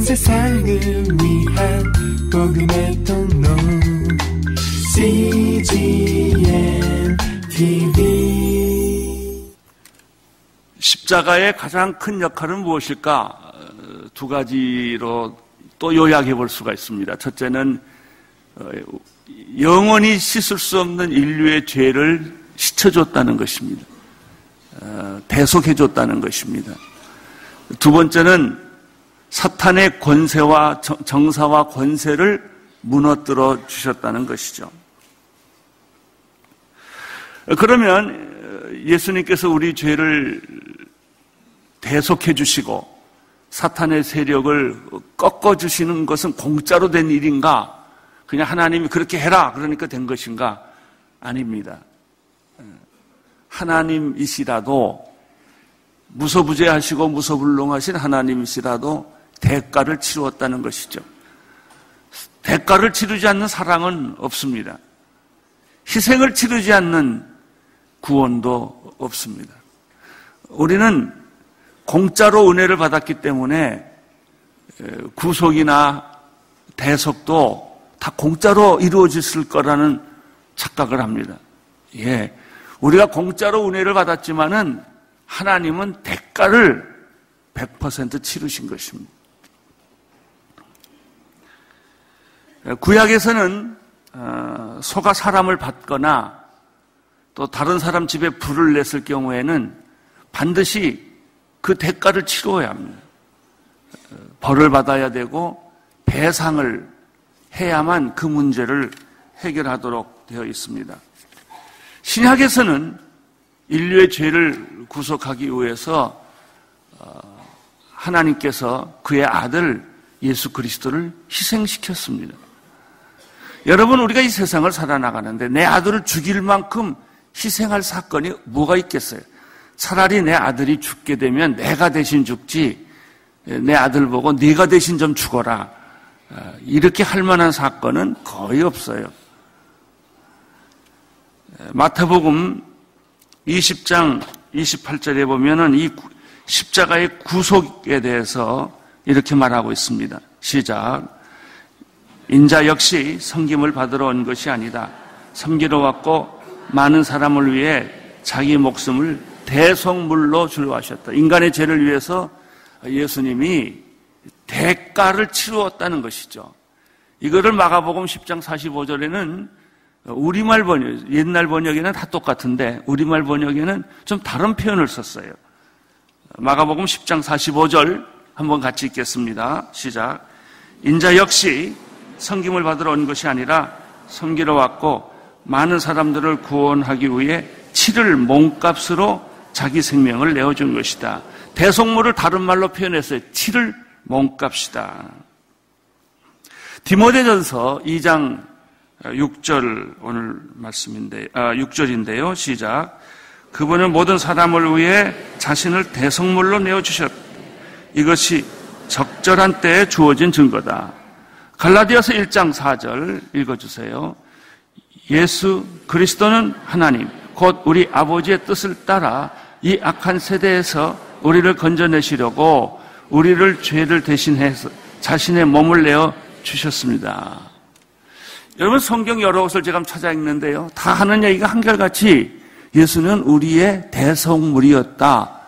세상을 위한 복음의 통로 CGN TV. 십자가의 가장 큰 역할은 무엇일까? 두 가지로 또 요약해 볼 수가 있습니다. 첫째는 영원히 씻을 수 없는 인류의 죄를 씻어줬다는 것입니다. 대속해줬다는 것입니다. 두 번째는 사탄의 권세와 정사와 권세를 무너뜨려 주셨다는 것이죠. 그러면 예수님께서 우리 죄를 대속해 주시고 사탄의 세력을 꺾어 주시는 것은 공짜로 된 일인가? 그냥 하나님이 그렇게 해라 그러니까 된 것인가? 아닙니다. 하나님이시라도 무소부재하시고 무소불능하신 하나님이시라도 대가를 치루었다는 것이죠. 대가를 치르지 않는 사랑은 없습니다. 희생을 치르지 않는 구원도 없습니다. 우리는 공짜로 은혜를 받았기 때문에 구속이나 대속도 다 공짜로 이루어졌을 거라는 착각을 합니다. 예, 우리가 공짜로 은혜를 받았지만은 하나님은 대가를 100% 치르신 것입니다. 구약에서는 소가 사람을 받거나 또 다른 사람 집에 불을 냈을 경우에는 반드시 그 대가를 치러야 합니다. 벌을 받아야 되고 배상을 해야만 그 문제를 해결하도록 되어 있습니다. 신약에서는 인류의 죄를 구속하기 위해서 하나님께서 그의 아들 예수 그리스도를 희생시켰습니다. 여러분, 우리가 이 세상을 살아나가는데 내 아들을 죽일 만큼 희생할 사건이 뭐가 있겠어요? 차라리 내 아들이 죽게 되면 내가 대신 죽지, 내 아들 보고 네가 대신 좀 죽어라, 이렇게 할 만한 사건은 거의 없어요. 마태복음 20장 28절에 보면은 이 십자가의 구속에 대해서 이렇게 말하고 있습니다. 시작. 인자 역시 섬김을 받으러 온 것이 아니다. 섬기러 왔고 많은 사람을 위해 자기 목숨을 대속물로 주려 하셨다. 인간의 죄를 위해서 예수님이 대가를 치루었다는 것이죠. 이거를 마가복음 10장 45절에는 우리말 번역, 옛날 번역에는 다 똑같은데 우리말 번역에는 좀 다른 표현을 썼어요. 마가복음 10장 45절 한번 같이 읽겠습니다. 시작. 인자 역시 섬김을 받으러 온 것이 아니라 섬기러 왔고 많은 사람들을 구원하기 위해 치를 몸값으로 자기 생명을 내어준 것이다. 대속물을 다른 말로 표현했어요. 치를 몸값이다. 디모데전서 2장 6절 오늘 말씀인데 6절인데요. 시작. 그분은 모든 사람을 위해 자신을 대속물로 내어주셨다. 이것이 적절한 때에 주어진 증거다. 갈라디아서 1장 4절 읽어주세요. 예수 그리스도는 하나님 곧 우리 아버지의 뜻을 따라 이 악한 세대에서 우리를 건져내시려고 우리를 죄를 대신해서 자신의 몸을 내어 주셨습니다. 여러분, 성경 여러 곳을 제가 찾아 읽는데요, 다 하는 얘기가 한결같이 예수는 우리의 대속물이었다.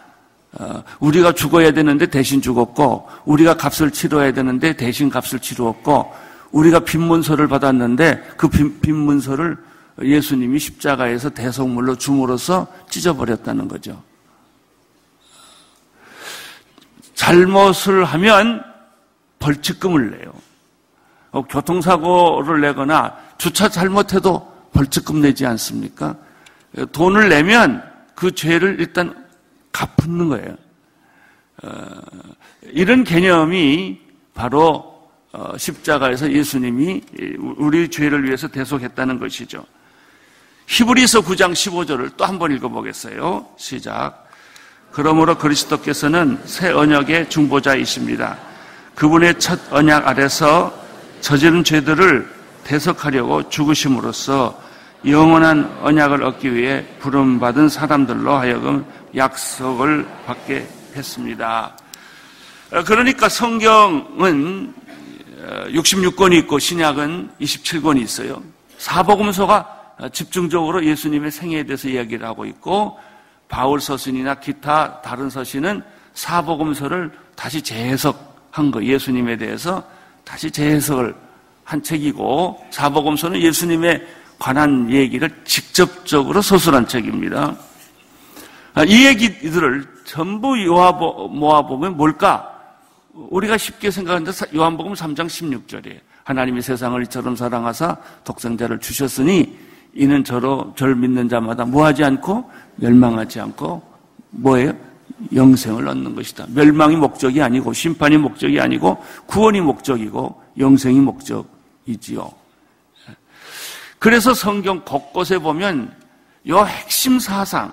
우리가 죽어야 되는데 대신 죽었고, 우리가 값을 치러야 되는데 대신 값을 치루었고, 우리가 빈문서를 받았는데 그 빈문서를 예수님이 십자가에서 대속물로 줌으로써 찢어버렸다는 거죠. 잘못을 하면 벌칙금을 내요. 교통사고를 내거나 주차 잘못해도 벌칙금 내지 않습니까? 돈을 내면 그 죄를 일단 갚는 거예요. 이런 개념이 바로 십자가에서 예수님이 우리 죄를 위해서 대속했다는 것이죠. 히브리서 9장 15절을 또 한번 읽어보겠어요. 시작. 그러므로 그리스도께서는 새 언약의 중보자이십니다. 그분의 첫 언약 아래서 저지른 죄들을 대속하려고 죽으심으로써 영원한 언약을 얻기 위해 부름받은 사람들로 하여금 약속을 받게 했습니다. 그러니까 성경은 66권이 있고 신약은 27권이 있어요. 사복음서가 집중적으로 예수님의 생애에 대해서 이야기를 하고 있고, 바울 서신이나 기타 다른 서신은 사복음서를 다시 재해석한 거, 예수님에 대해서 다시 재해석을 한 책이고, 사복음서는 예수님에 관한 얘기를 직접적으로 서술한 책입니다. 이 얘기들을 전부 모아보면 뭘까? 우리가 쉽게 생각하는데 요한복음 3장 16절이에요. 하나님이 세상을 이처럼 사랑하사 독생자를 주셨으니 이는 저를 믿는 자마다 뭐하지 않고 멸망하지 않고 뭐예요? 영생을 얻는 것이다. 멸망이 목적이 아니고 심판이 목적이 아니고 구원이 목적이고 영생이 목적이지요. 그래서 성경 곳곳에 보면 요 핵심 사상,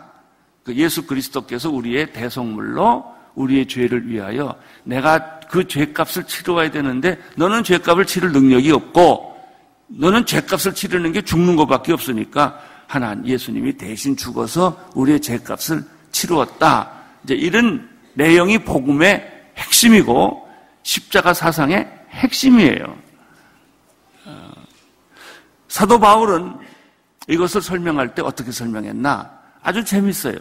예수 그리스도께서 우리의 대속물로 우리의 죄를 위하여 내가 그 죄값을 치러와야 되는데 너는 죄값을 치를 능력이 없고 너는 죄값을 치르는 게 죽는 것밖에 없으니까 예수님이 대신 죽어서 우리의 죄값을 치루었다. 이제 이런 내용이 복음의 핵심이고 십자가 사상의 핵심이에요. 사도 바울은 이것을 설명할 때 어떻게 설명했나? 아주 재밌어요.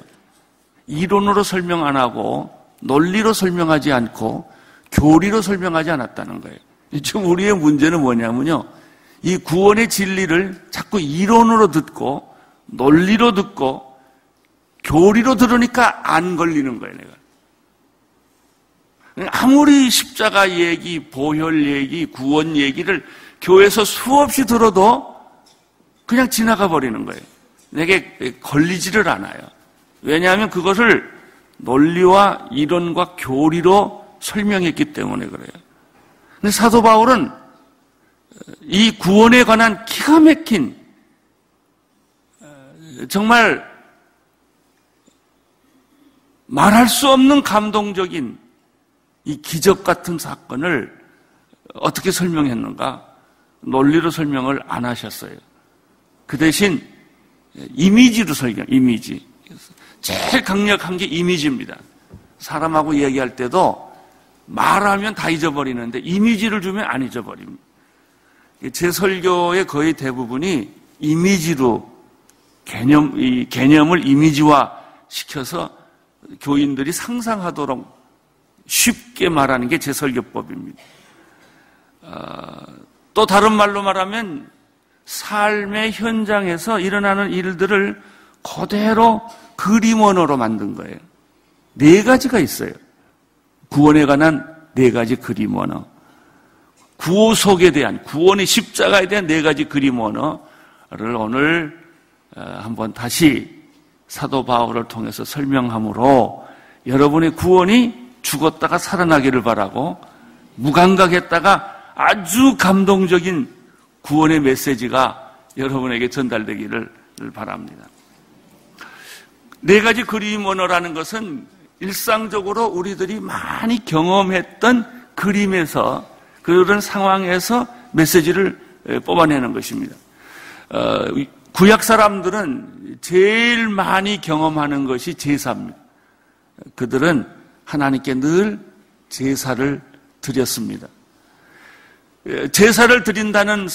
이론으로 설명 안 하고 논리로 설명하지 않고 교리로 설명하지 않았다는 거예요. 지금 우리의 문제는 뭐냐면요. 이 구원의 진리를 자꾸 이론으로 듣고 논리로 듣고 교리로 들으니까 안 걸리는 거예요, 내가. 아무리 십자가 얘기, 보혈 얘기, 구원 얘기를 교회에서 수없이 들어도 그냥 지나가 버리는 거예요. 내게 걸리지를 않아요. 왜냐하면 그것을 논리와 이론과 교리로 설명했기 때문에 그래요. 근데 사도 바울은 이 구원에 관한 기가 막힌 정말 말할 수 없는 감동적인 이 기적 같은 사건을 어떻게 설명했는가? 논리로 설명을 안 하셨어요. 그 대신 이미지로 설명, 이미지. 제일 강력한 게 이미지입니다. 사람하고 얘기할 때도 말하면 다 잊어버리는데 이미지를 주면 안 잊어버립니다. 제 설교의 거의 대부분이 이미지로 개념을 이미지화 시켜서 교인들이 상상하도록 쉽게 말하는 게 제 설교법입니다. 또 다른 말로 말하면 삶의 현장에서 일어나는 일들을 그대로 그림 언어로 만든 거예요. 4가지가 있어요. 구원에 관한 4가지 그림 언어. 구속에 대한, 구원의 십자가에 대한 4가지 그림 언어를 오늘 한번 다시 사도 바울을 통해서 설명함으로 여러분의 구원이 죽었다가 살아나기를 바라고 무감각했다가 아주 감동적인 구원의 메시지가 여러분에게 전달되기를 바랍니다. 4가지 그림 언어라는 것은 일상적으로 우리들이 많이 경험했던 그림에서 그런 상황에서 메시지를 뽑아내는 것입니다. 구약 사람들은 제일 많이 경험하는 것이 제사입니다. 그들은 하나님께 늘 제사를 드렸습니다. 제사를 드린다는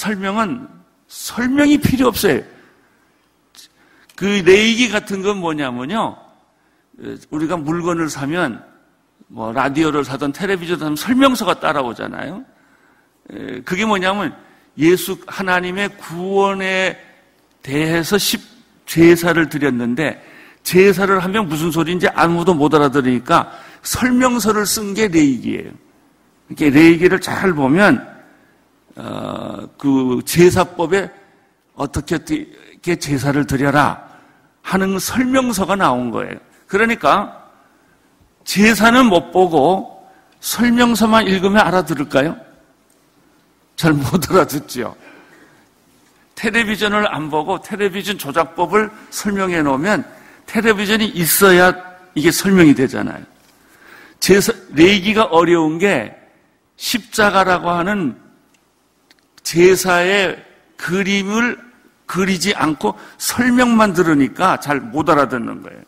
설명이 필요 없어요. 그 레이기 같은 건 뭐냐면요. 우리가 물건을 사면 뭐 라디오를 사든 텔레비전을 사면 설명서가 따라오잖아요. 그게 뭐냐면 하나님의 구원에 대해서 제사를 드렸는데 제사를 하면 무슨 소리인지 아무도 못 알아들으니까 설명서를 쓴 게 레이기예요. 이렇게 레이기를 잘 보면 그 제사법에 어떻게 제사를 드려라 하는 설명서가 나온 거예요. 그러니까 제사는 못 보고 설명서만 읽으면 알아들을까요? 잘 못 알아듣죠. 텔레비전을 안 보고 텔레비전 조작법을 설명해 놓으면 텔레비전이 있어야 이게 설명이 되잖아요. 레이기가 어려운 게 십자가라고 하는 제사의 그림을 그리지 않고 설명만 들으니까 잘 못 알아듣는 거예요.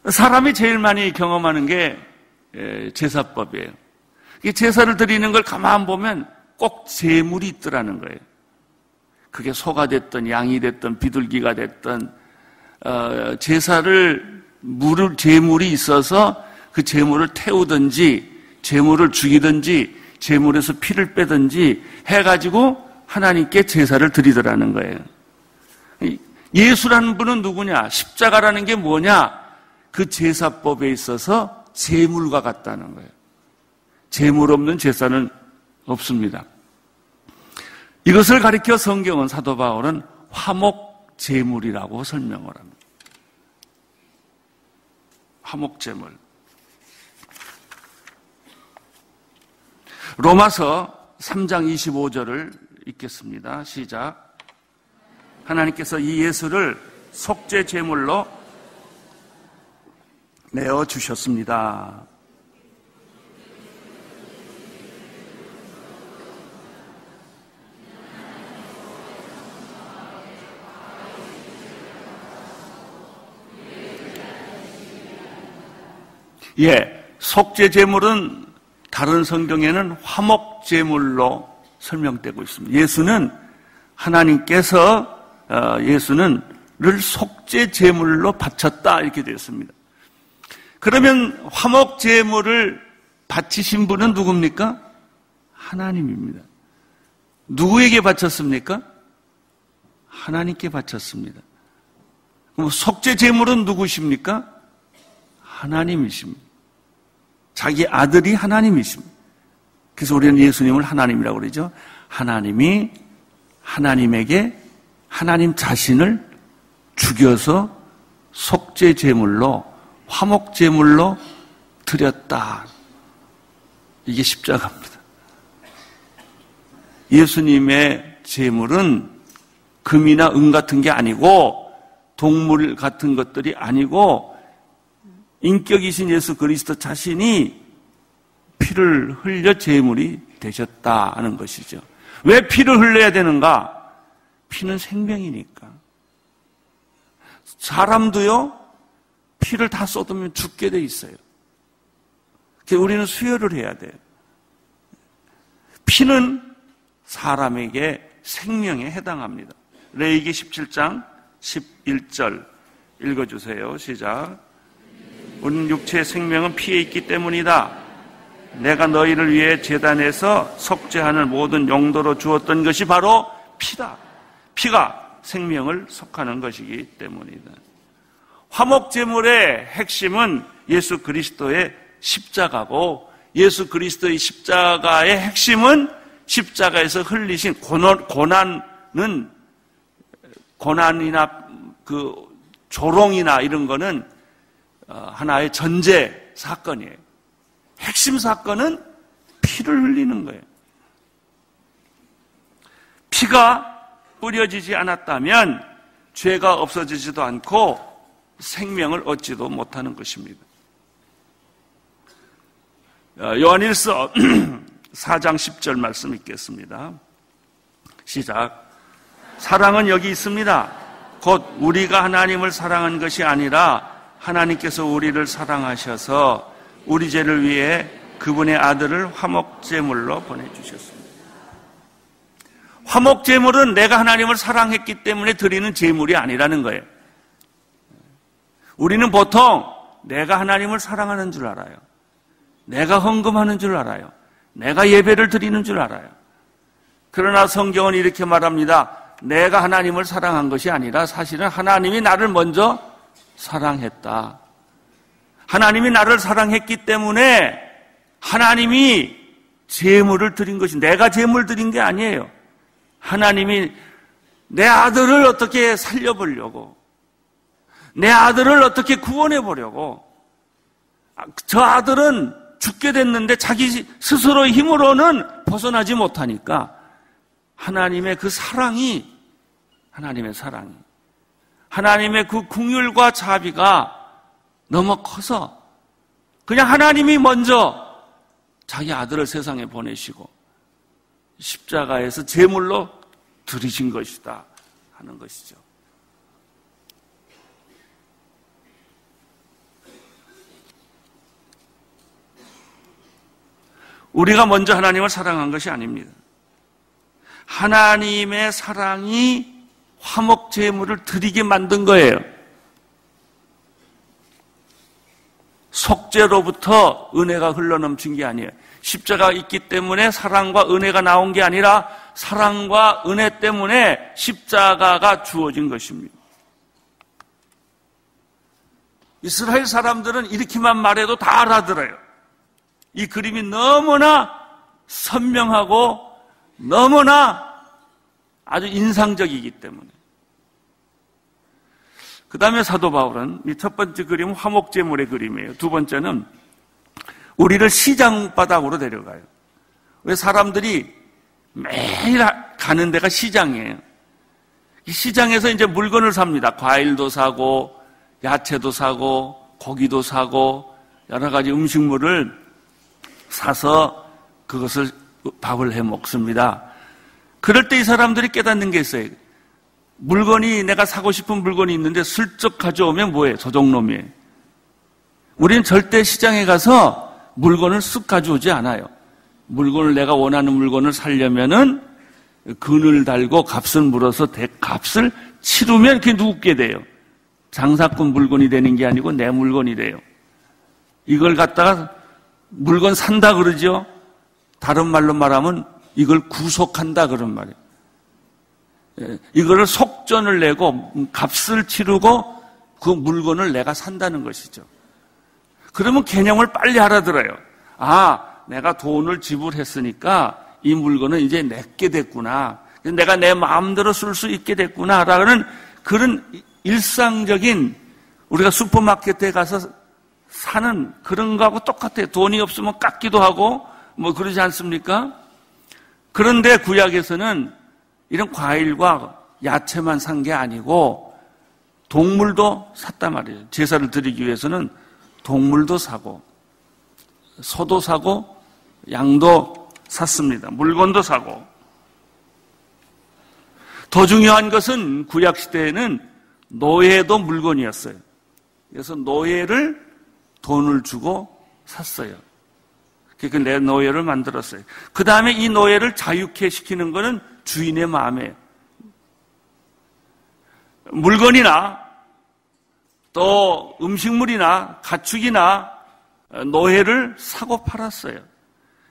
사람이 제일 많이 경험하는 게 제사법이에요. 이 제사를 드리는 걸 가만 보면 꼭 제물이 있더라는 거예요. 그게 소가 됐든 양이 됐든 비둘기가 됐든 제물이 있어서 그 제물을 태우든지 제물을 죽이든지 제물에서 피를 빼든지 해가지고 하나님께 제사를 드리더라는 거예요. 예수라는 분은 누구냐? 십자가라는 게 뭐냐? 그 제사법에 있어서 제물과 같다는 거예요. 제물 없는 제사는 없습니다. 이것을 가리켜 성경은 사도 바울은 화목 제물이라고 설명을 합니다. 화목 제물. 로마서 3장 25절을 읽겠습니다. 시작. 하나님께서 이 예수를 속죄 제물로 내어 주셨습니다. 속죄 제물은 다른 성경에는 화목 제물로 설명되고 있습니다. 예수는 예수를 속죄 제물로 바쳤다 이렇게 되어 있습니다. 그러면 화목 제물을 바치신 분은 누굽니까? 하나님입니다. 누구에게 바쳤습니까? 하나님께 바쳤습니다. 그럼 속죄 제물은 누구십니까? 하나님이십니다. 자기 아들이 하나님이십니다. 그래서 우리는 예수님을 하나님이라고 그러죠. 하나님이 하나님에게 하나님 자신을 죽여서 속죄 제물로 화목 제물로 드렸다. 이게 십자가입니다. 예수님의 제물은 금이나 은 같은 게 아니고 동물 같은 것들이 아니고 인격이신 예수 그리스도 자신이 피를 흘려 제물이 되셨다는 것이죠. 왜 피를 흘려야 되는가? 피는 생명이니까. 사람도요, 피를 다 쏟으면 죽게 돼 있어요. 그래서 우리는 수혈을 해야 돼요. 피는 사람에게 생명에 해당합니다. 레위기 17장 11절 읽어주세요. 시작. 우리는 육체의 생명은 피에 있기 때문이다. 내가 너희를 위해 제단에서 속죄하는 모든 용도로 주었던 것이 바로 피다. 피가 생명을 속하는 것이기 때문이다. 화목제물의 핵심은 예수 그리스도의 십자가고 예수 그리스도의 십자가의 핵심은 십자가에서 흘리신 고난이나 그 조롱이나 이런 거는 하나의 전제 사건이에요. 핵심 사건은 피를 흘리는 거예요. 피가 뿌려지지 않았다면 죄가 없어지지도 않고 생명을 얻지도 못하는 것입니다. 요한일서 4장 10절 말씀 읽겠습니다. 시작. 사랑은 여기 있습니다. 곧 우리가 하나님을 사랑한 것이 아니라 하나님께서 우리를 사랑하셔서 우리 죄를 위해 그분의 아들을 화목제물로 보내주셨습니다. 화목제물은 내가 하나님을 사랑했기 때문에 드리는 제물이 아니라는 거예요. 우리는 보통 내가 하나님을 사랑하는 줄 알아요. 내가 헌금하는 줄 알아요. 내가 예배를 드리는 줄 알아요. 그러나 성경은 이렇게 말합니다. 내가 하나님을 사랑한 것이 아니라 사실은 하나님이 나를 먼저 사랑했다. 하나님이 나를 사랑했기 때문에 하나님이 제물을 드린 것이 내가 제물 드린 게 아니에요. 하나님이 내 아들을 어떻게 살려보려고, 내 아들을 어떻게 구원해 보려고, 저 아들은 죽게 됐는데 자기 스스로의 힘으로는 벗어나지 못하니까 하나님의 그 사랑이, 하나님의 그 긍휼과 자비가 너무 커서 그냥 하나님이 먼저 자기 아들을 세상에 보내시고 십자가에서 제물로 드리신 것이다 하는 것이죠. 우리가 먼저 하나님을 사랑한 것이 아닙니다. 하나님의 사랑이 화목 제물을 드리게 만든 거예요. 속죄로부터 은혜가 흘러넘친 게 아니에요. 십자가가 있기 때문에 사랑과 은혜가 나온 게 아니라 사랑과 은혜 때문에 십자가가 주어진 것입니다. 이스라엘 사람들은 이렇게만 말해도 다 알아들어요. 이 그림이 너무나 선명하고 너무나 아주 인상적이기 때문에. 그 다음에 사도 바울은 이 첫 번째 그림은 화목제물의 그림이에요. 두 번째는 우리를 시장바닥으로 데려가요. 왜 사람들이 매일 가는 데가 시장이에요. 이 시장에서 이제 물건을 삽니다. 과일도 사고, 야채도 사고, 고기도 사고, 여러 가지 음식물을 사서 그것을 밥을 해 먹습니다. 그럴 때 이 사람들이 깨닫는 게 있어요. 물건이, 내가 사고 싶은 물건이 있는데 슬쩍 가져오면 뭐예요? 저종놈이에요. 우리는 절대 시장에 가서 물건을 쓱 가져오지 않아요. 물건을, 내가 원하는 물건을 사려면은 근을 달고 값을 물어서 값을 치르면 그게 누구게 돼요? 장사꾼 물건이 되는 게 아니고 내 물건이 돼요. 이걸 갖다가 물건 산다 그러죠? 다른 말로 말하면 이걸 구속한다 그런 말이에요. 이거를 속전을 내고 값을 치르고 그 물건을 내가 산다는 것이죠. 그러면 개념을 빨리 알아들어요. 아, 내가 돈을 지불했으니까 이 물건은 이제 내게 됐구나. 내가 내 마음대로 쓸 수 있게 됐구나라는 그런 일상적인, 우리가 슈퍼마켓에 가서 사는 그런 거하고 똑같아요. 돈이 없으면 깎기도 하고 뭐 그러지 않습니까? 그런데 구약에서는 이런 과일과 야채만 산 게 아니고 동물도 샀단 말이에요. 제사를 드리기 위해서는 동물도 사고 소도 사고 양도 샀습니다. 물건도 사고. 더 중요한 것은 구약시대에는 노예도 물건이었어요. 그래서 노예를 돈을 주고 샀어요. 그러니까 내 노예를 만들었어요. 그 다음에 이 노예를 자유케 시키는 것은 주인의 마음이에요. 물건이나 또 음식물이나 가축이나 노예를 사고 팔았어요.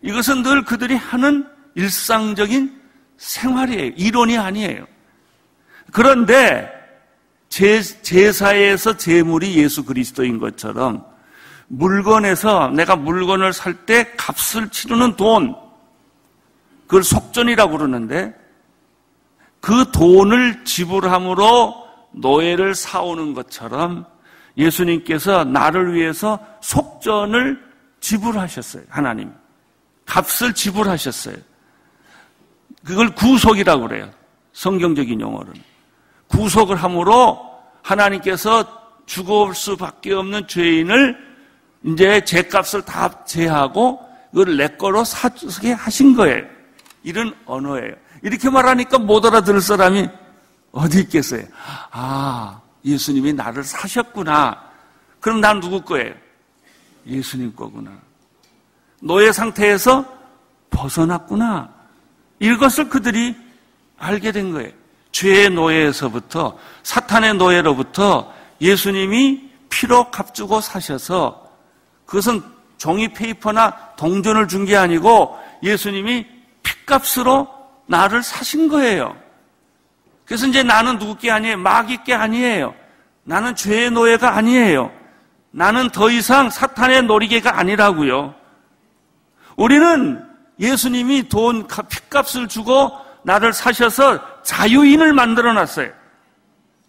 이것은 늘 그들이 하는 일상적인 생활이에요. 이론이 아니에요. 그런데 제사에서 제물이 예수 그리스도인 것처럼 물건에서 내가 물건을 살 때 값을 치르는 돈, 그걸 속전이라고 그러는데 그 돈을 지불함으로 노예를 사오는 것처럼 예수님께서 나를 위해서 속전을 지불하셨어요. 하나님. 값을 지불하셨어요. 그걸 구속이라고 그래요. 성경적인 용어로는. 구속을 함으로 하나님께서 죽을 수밖에 없는 죄인을 이제 죄값을 다 제하고 그걸 내 거로 사게 하신 거예요. 이런 언어예요. 이렇게 말하니까 못 알아들을 사람이 어디 있겠어요? 아, 예수님이 나를 사셨구나. 그럼 난 누구 거예요? 예수님 거구나. 노예 상태에서 벗어났구나. 이것을 그들이 알게 된 거예요. 죄의 노예에서부터, 사탄의 노예로부터 예수님이 피로 값주고 사셔서, 그것은 종이 페이퍼나 동전을 준 게 아니고 예수님이 피값으로 나를 사신 거예요. 그래서 이제 나는 누구 게 아니에요. 마귀 게 아니에요. 나는 죄의 노예가 아니에요. 나는 더 이상 사탄의 놀이개가 아니라고요. 우리는 예수님이 피값을 주고 나를 사셔서 자유인을 만들어놨어요.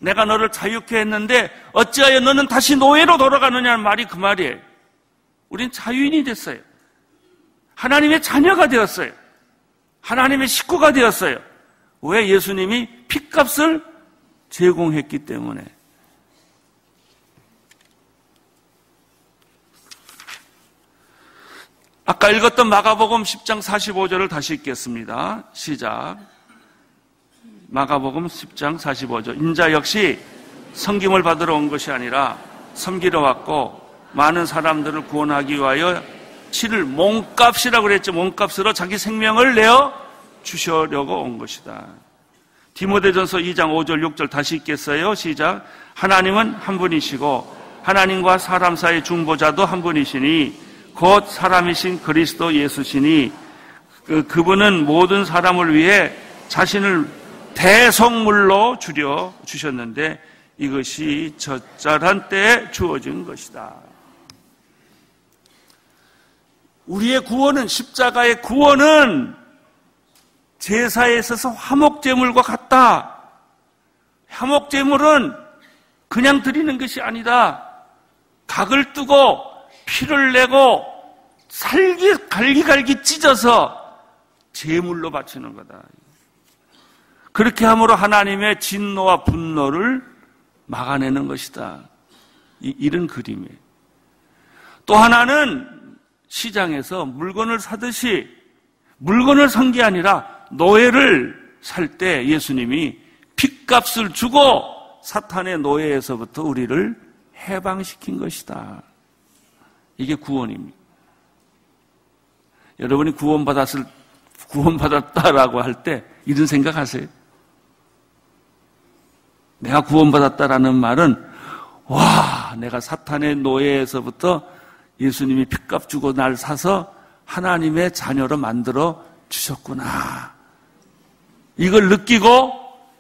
내가 너를 자유케 했는데 어찌하여 너는 다시 노예로 돌아가느냐는 말이 그 말이에요. 우린 자유인이 됐어요. 하나님의 자녀가 되었어요. 하나님의 식구가 되었어요. 왜? 예수님이 피값을 제공했기 때문에. 아까 읽었던 마가복음 10장 45절을 다시 읽겠습니다. 시작. 마가복음 10장 45절. 인자 역시 섬김을 받으러 온 것이 아니라 섬기러 왔고 많은 사람들을 구원하기 위하여 치를 몸값이라고 그랬죠. 몸값으로 자기 생명을 내어 주시려고 온 것이다. 디모데전서 2장 5절 6절 다시 읽겠어요. 시작. 하나님은 한 분이시고 하나님과 사람 사이 중보자도 한 분이시니 곧 사람이신 그리스도 예수시니 그분은 모든 사람을 위해 자신을 대속물로 주려 주셨는데 이것이 적절한 때에 주어진 것이다. 우리의 구원은, 십자가의 구원은 제사에 있어서 화목제물과 같다. 화목제물은 그냥 드리는 것이 아니다. 각을 뜨고 피를 내고 갈기갈기 찢어서 제물로 바치는 거다. 그렇게 함으로 하나님의 진노와 분노를 막아내는 것이다. 이런 그림이에요. 또 하나는 시장에서 물건을 사듯이 물건을 산 게 아니라 노예를 살 때 예수님이 핏값을 주고 사탄의 노예에서부터 우리를 해방시킨 것이다. 이게 구원입니다. 여러분이 구원받았다라고 할 때 이런 생각하세요? 내가 구원받았다라는 말은 와, 내가 사탄의 노예에서부터 예수님이 핏값 주고 날 사서 하나님의 자녀로 만들어 주셨구나. 이걸 느끼고,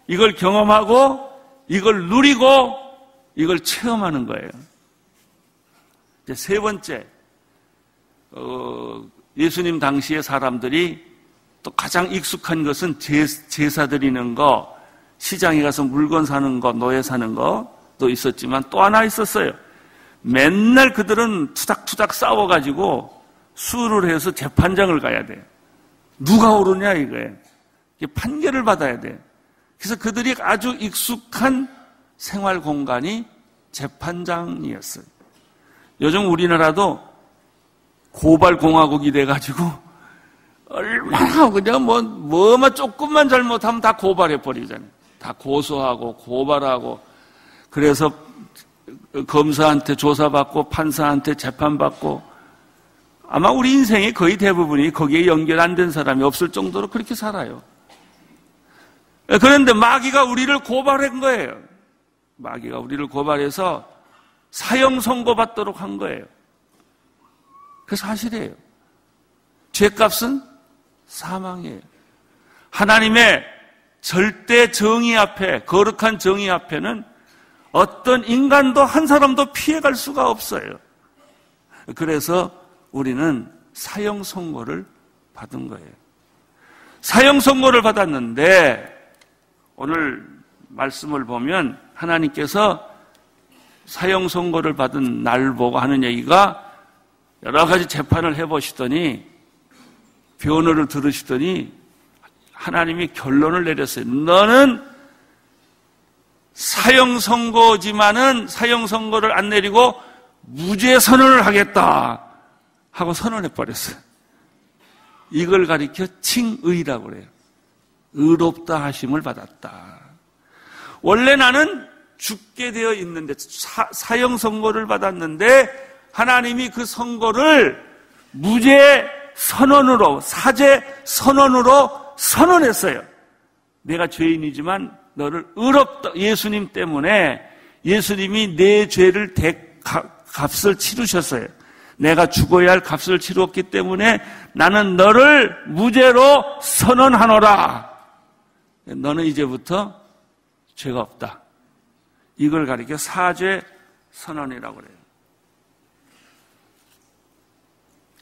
이걸 경험하고, 이걸 누리고, 이걸 체험하는 거예요. 이제 세 번째, 예수님 당시의 사람들이 또 가장 익숙한 것은 제사 드리는 거, 시장에 가서 물건 사는 거, 노예 사는 거도 있었지만 또 하나 있었어요. 맨날 그들은 투닥투닥 싸워가지고 수를 해서 재판장을 가야 돼요. 누가 옳으냐 이거예요. 판결을 받아야 돼요. 그래서 그들이 아주 익숙한 생활 공간이 재판장이었어요. 요즘 우리나라도 고발공화국이 돼가지고 얼마나 그냥 뭐만 조금만 잘못하면 다 고발해버리잖아요. 다 고소하고 고발하고 그래서 검사한테 조사받고 판사한테 재판받고 아마 우리 인생의 거의 대부분이 거기에 연결 안 된 사람이 없을 정도로 그렇게 살아요. 그런데 마귀가 우리를 고발한 거예요. 마귀가 우리를 고발해서 사형 선고받도록 한 거예요. 그 사실이에요. 죄값은 사망이에요. 하나님의 절대 정의 앞에, 거룩한 정의 앞에는 어떤 인간도 한 사람도 피해갈 수가 없어요. 그래서 우리는 사형 선고를 받은 거예요. 사형 선고를 받았는데 오늘 말씀을 보면 하나님께서 사형 선고를 받은 날 보고 하는 얘기가 여러 가지 재판을 해보시더니 변호를 들으시더니 하나님이 결론을 내렸어요. 너는 사형 선고지만은 사형 선고를 안 내리고 무죄 선언을 하겠다 하고 선언해 버렸어요. 이걸 가리켜 칭의라고 그래요. 의롭다 하심을 받았다. 원래 나는 죽게 되어 있는데 사형 선고를 받았는데 하나님이 그 선고를 무죄 선언으로 사죄 선언으로 선언했어요. 내가 죄인이지만 너를 의롭다. 예수님 때문에 예수님이 내 죄를 값을 치르셨어요. 내가 죽어야 할 값을 치렀기 때문에 나는 너를 무죄로 선언하노라. 너는 이제부터 죄가 없다. 이걸 가리켜 사죄 선언이라고 그래요.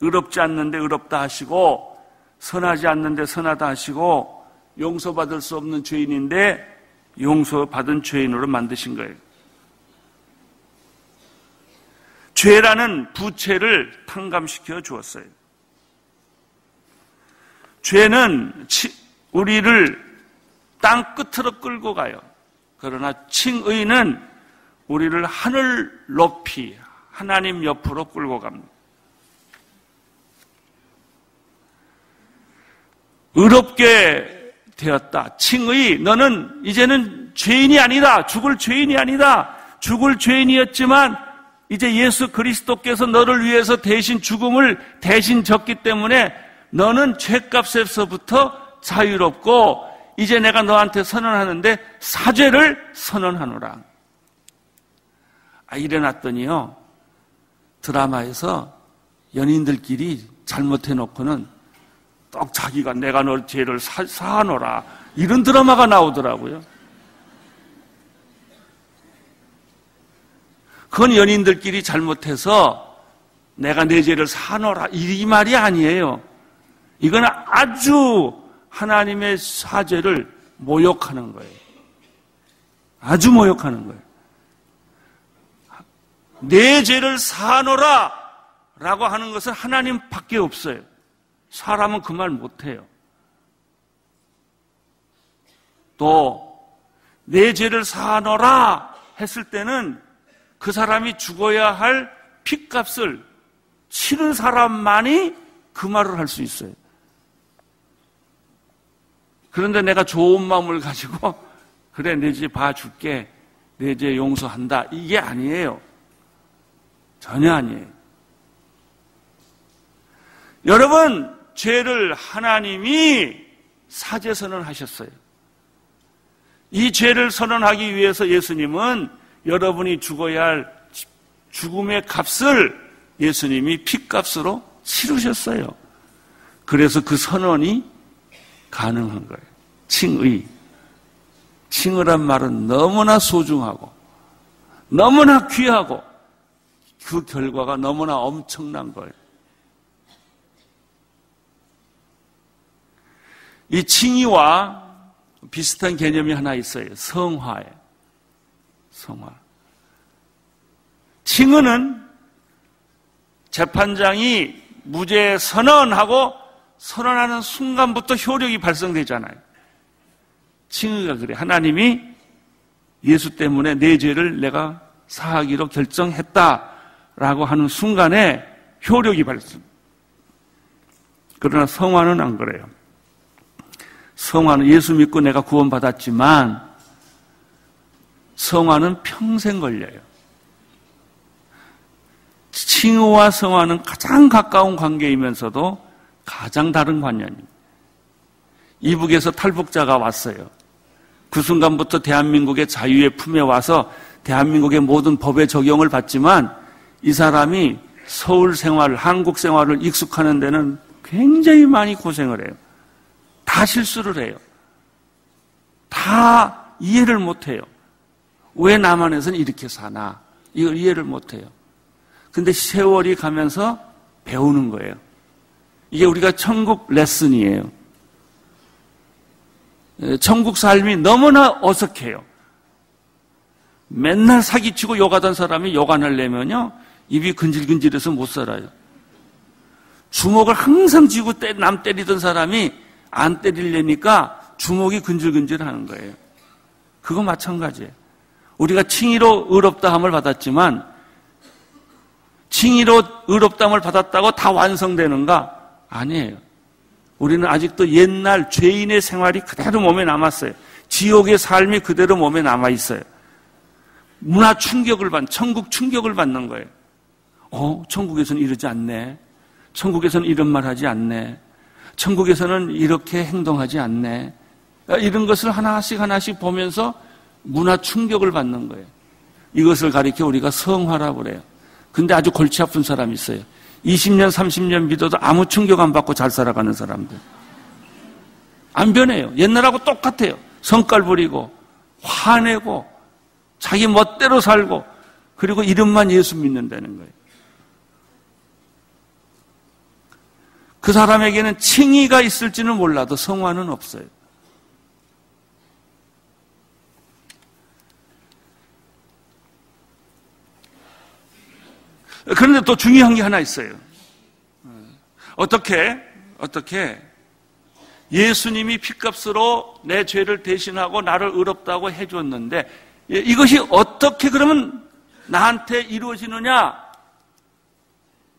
의롭지 않는데 의롭다 하시고 선하지 않는데 선하다 하시고 용서받을 수 없는 죄인인데 용서받은 죄인으로 만드신 거예요. 죄라는 부채를 탕감시켜 주었어요. 죄는 우리를 땅 끝으로 끌고 가요. 그러나 칭의는 우리를 하늘 높이 하나님 옆으로 끌고 갑니다. 의롭게 되었다. 칭의, 너는 이제는 죄인이 아니다. 죽을 죄인이 아니다. 죽을 죄인이었지만 이제 예수 그리스도께서 너를 위해서 대신 죽음을 대신 졌기 때문에 너는 죄값에서부터 자유롭고 이제 내가 너한테 선언하는데 사죄를 선언하노라. 일어났더니요, 드라마에서 연인들끼리 잘못해놓고는 딱 자기가 내가 너 죄를 사하노라 이런 드라마가 나오더라고요. 그건 연인들끼리 잘못해서 내가 내 죄를 사하노라 이 말이 아니에요. 이건 아주 하나님의 사죄를 모욕하는 거예요. 아주 모욕하는 거예요. 내 죄를 사하노라 라고 하는 것은 하나님밖에 없어요. 사람은 그 말 못해요. 또 내 죄를 사하노라 했을 때는 그 사람이 죽어야 할 핏값을 치른 사람만이 그 말을 할 수 있어요. 그런데 내가 좋은 마음을 가지고 그래 내 죄 봐줄게, 내 죄 용서한다 이게 아니에요. 전혀 아니에요. 여러분, 죄를 하나님이 사죄 선언하셨어요. 이 죄를 선언하기 위해서 예수님은 여러분이 죽어야 할 죽음의 값을 예수님이 핏값으로 치르셨어요. 그래서 그 선언이 가능한 거예요. 칭의. 칭의란 말은 너무나 소중하고 너무나 귀하고 그 결과가 너무나 엄청난 거예요. 이 칭의와 비슷한 개념이 하나 있어요. 성화예요. 성화. 칭의는 재판장이 무죄 선언하고 선언하는 순간부터 효력이 발생되잖아요. 칭의가 그래. 하나님이 예수 때문에 내 죄를 내가 사하기로 결정했다라고 하는 순간에 효력이 발생. 그러나 성화는 안 그래요. 성화는 예수 믿고 내가 구원받았지만 성화는 평생 걸려요. 칭의와 성화는 가장 가까운 관계이면서도 가장 다른 관념입니다. 이북에서 탈북자가 왔어요. 그 순간부터 대한민국의 자유의 품에 와서 대한민국의 모든 법의 적용을 받지만 이 사람이 서울 생활, 한국 생활을 익숙하는 데는 굉장히 많이 고생을 해요. 다 실수를 해요. 다 이해를 못해요. 왜 남한에서는 이렇게 사나? 이걸 이해를 못해요. 근데 세월이 가면서 배우는 거예요. 이게 우리가 천국 레슨이에요. 천국 삶이 너무나 어색해요. 맨날 사기치고 욕하던 사람이 욕 안 하려면요, 입이 근질근질해서 못 살아요. 주먹을 항상 쥐고 남 때리던 사람이 안 때리려니까 주먹이 근질근질하는 거예요. 그거 마찬가지예요. 우리가 칭의로 의롭다함을 받았지만 칭의로 의롭다함을 받았다고 다 완성되는가? 아니에요. 우리는 아직도 옛날 죄인의 생활이 그대로 몸에 남았어요. 지옥의 삶이 그대로 몸에 남아있어요. 문화 충격을 천국 충격을 받는 거예요. 천국에서는 이러지 않네. 천국에서는 이런 말 하지 않네. 천국에서는 이렇게 행동하지 않네. 이런 것을 하나씩 하나씩 보면서 문화 충격을 받는 거예요. 이것을 가리켜 우리가 성화라고 그래요. 근데 아주 골치 아픈 사람이 있어요. 20년, 30년 믿어도 아무 충격 안 받고 잘 살아가는 사람들. 안 변해요. 옛날하고 똑같아요. 성깔 부리고, 화내고, 자기 멋대로 살고, 그리고 이름만 예수 믿는다는 거예요. 그 사람에게는 칭의가 있을지는 몰라도 성화는 없어요. 그런데 또 중요한 게 하나 있어요. 어떻게 예수님이 핏값으로 내 죄를 대신하고 나를 의롭다고 해줬는데 이것이 어떻게 그러면 나한테 이루어지느냐?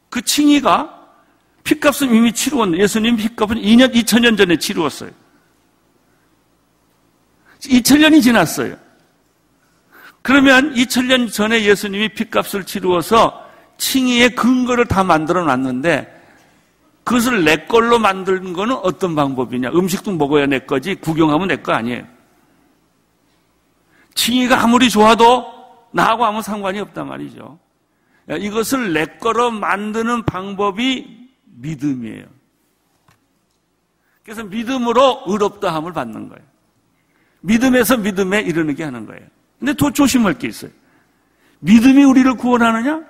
그 칭의가 핏값은 이미 치루었는데 예수님 핏값은 2000년 전에 치루었어요. 2000년이 지났어요. 그러면 2000년 전에 예수님이 핏값을 치루어서 칭의의 근거를 다 만들어 놨는데 그것을 내 걸로 만드는 거는 어떤 방법이냐? 음식도 먹어야 내 거지 구경하면 내 거 아니에요. 칭의가 아무리 좋아도 나하고 아무 상관이 없단 말이죠. 이것을 내 거로 만드는 방법이 믿음이에요. 그래서 믿음으로 의롭다함을 받는 거예요. 믿음에서 믿음에 이르게 하는 거예요. 근데 더 조심할 게 있어요. 믿음이 우리를 구원하느냐?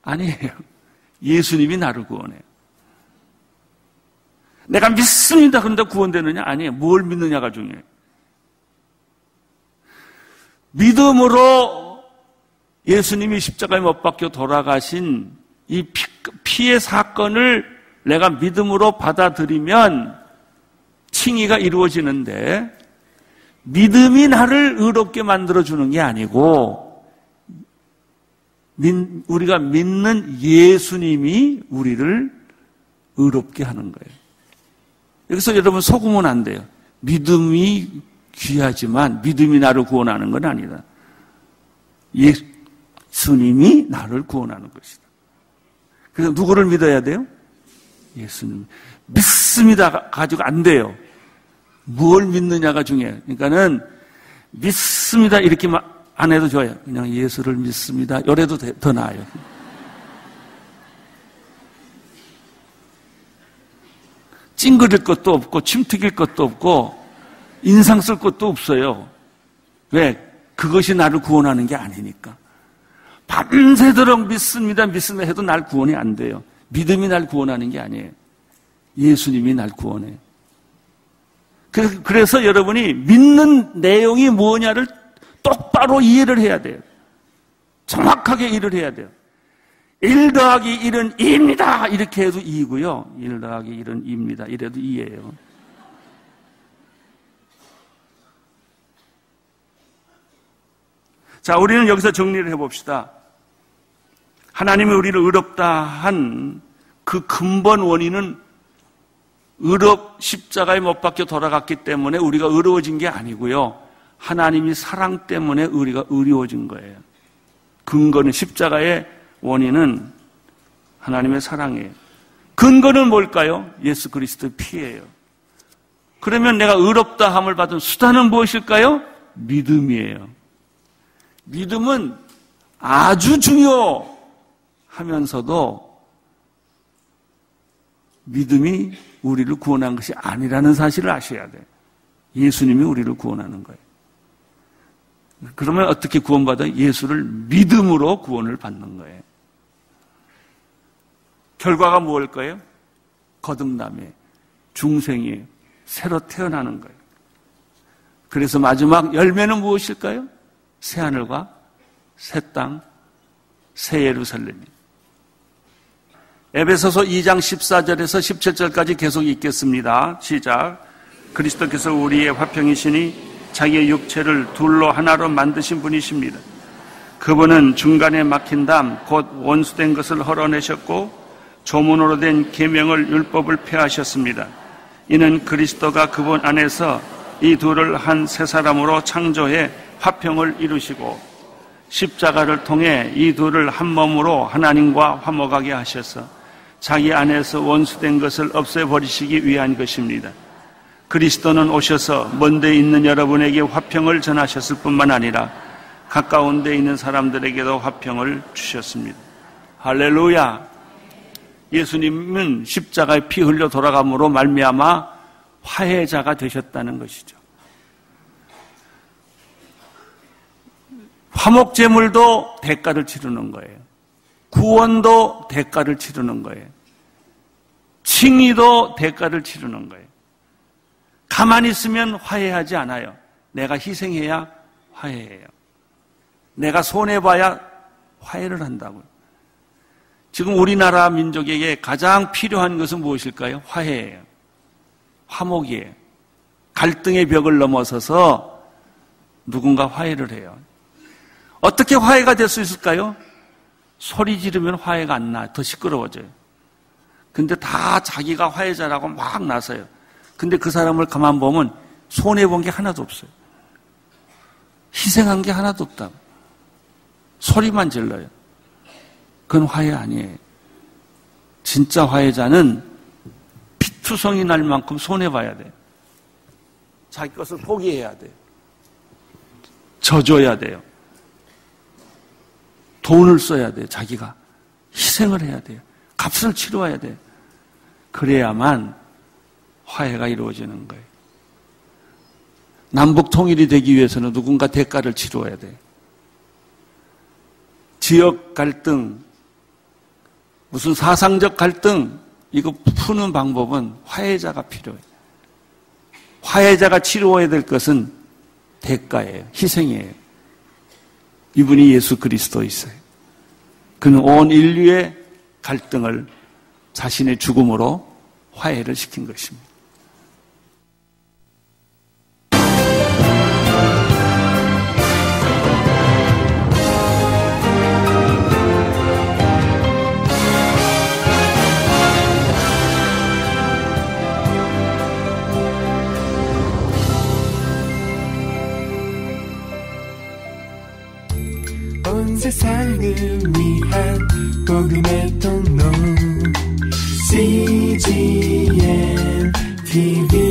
아니에요. 예수님이 나를 구원해요. 내가 믿습니다. 그런데 구원되느냐? 아니에요. 뭘 믿느냐가 중요해요. 믿음으로 예수님이 십자가에 못 박혀 돌아가신 이 피의 사건을 내가 믿음으로 받아들이면 칭의가 이루어지는데 믿음이 나를 의롭게 만들어주는 게 아니고 우리가 믿는 예수님이 우리를 의롭게 하는 거예요. 여기서 여러분 속으면 안 돼요. 믿음이 귀하지만 믿음이 나를 구원하는 건 아니다. 예수님이 나를 구원하는 것이다. 그래서 누구를 믿어야 돼요? 예수님. 믿습니다 가지고 안 돼요. 뭘 믿느냐가 중요해요. 그러니까는 믿습니다 이렇게 안 해도 좋아요. 그냥 예수를 믿습니다. 이래도 더 나아요. 찡그릴 것도 없고 침 튀길 것도 없고 인상 쓸 것도 없어요. 왜? 그것이 나를 구원하는 게 아니니까. 밤새도록 믿습니다 해도 날 구원이 안 돼요. 믿음이 날 구원하는 게 아니에요. 예수님이 날 구원해요. 그래서 여러분이 믿는 내용이 뭐냐를 똑바로 이해를 해야 돼요. 정확하게 이해를 해야 돼요. 1 더하기 1은 2입니다. 이렇게 해도 2고요. 1 더하기 1은 2입니다. 이래도 2예요. 자, 우리는 여기서 정리를 해봅시다. 하나님이 우리를 의롭다 한 그 근본 원인은 십자가에 못 박혀 돌아갔기 때문에 우리가 의로워진 게 아니고요. 하나님이 사랑 때문에 우리가 의로워진 거예요. 근거는 십자가의 원인은 하나님의 사랑이에요. 근거는 뭘까요? 예수 그리스도의 피예요. 그러면 내가 의롭다함을 받은 수단은 무엇일까요? 믿음이에요. 믿음은 아주 중요하면서도 믿음이 우리를 구원한 것이 아니라는 사실을 아셔야 돼요. 예수님이 우리를 구원하는 거예요. 그러면 어떻게 구원받아요? 예수를 믿음으로 구원을 받는 거예요. 결과가 무엇일까요? 거듭남이에요. 중생이에요. 새로 태어나는 거예요. 그래서 마지막 열매는 무엇일까요? 새하늘과 새 땅, 새 예루살렘이에요. 에베소서 2장 14절에서 17절까지 계속 읽겠습니다. 시작. 그리스도께서 우리의 화평이시니 자기의 육체를 둘로 하나로 만드신 분이십니다. 그분은 중간에 막힌 담 곧 원수된 것을 헐어내셨고 조문으로 된 계명을 율법을 폐하셨습니다. 이는 그리스도가 그분 안에서 이 둘을 한 새 사람으로 창조해 화평을 이루시고 십자가를 통해 이 둘을 한 몸으로 하나님과 화목하게 하셔서 자기 안에서 원수된 것을 없애버리시기 위한 것입니다. 그리스도는 오셔서 먼 데 있는 여러분에게 화평을 전하셨을 뿐만 아니라 가까운 데 있는 사람들에게도 화평을 주셨습니다. 할렐루야. 예수님은 십자가에 피 흘려 돌아감으로 말미암아 화해자가 되셨다는 것이죠. 화목제물도 대가를 치르는 거예요. 구원도 대가를 치르는 거예요. 칭의도 대가를 치르는 거예요. 가만히 있으면 화해하지 않아요. 내가 희생해야 화해해요. 내가 손해봐야 화해를 한다고요. 지금 우리나라 민족에게 가장 필요한 것은 무엇일까요? 화해예요. 화목이에요. 갈등의 벽을 넘어서서 누군가 화해를 해요. 어떻게 화해가 될 수 있을까요? 소리 지르면 화해가 안 나요. 더 시끄러워져요. 근데 다 자기가 화해자라고 막 나서요. 근데 그 사람을 가만 보면 손해본 게 하나도 없어요. 희생한 게 하나도 없다고. 소리만 질러요. 그건 화해 아니에요. 진짜 화해자는 피투성이 날 만큼 손해봐야 돼요. 자기 것을 포기해야 돼요. 져줘야 돼요. 돈을 써야 돼요. 자기가 희생을 해야 돼요. 값을 치러야 돼요. 그래야만 화해가 이루어지는 거예요. 남북 통일이 되기 위해서는 누군가 대가를 치러야 돼요. 지역 갈등, 무슨 사상적 갈등, 이거 푸는 방법은 화해자가 필요해요. 화해자가 치루어야 될 것은 대가예요. 희생이에요. 이분이 예수 그리스도이세요. 그는 온 인류의 갈등을 자신의 죽음으로 화해를 시킨 것입니다. 온 세상을 위한 복음의 통로 CGN TV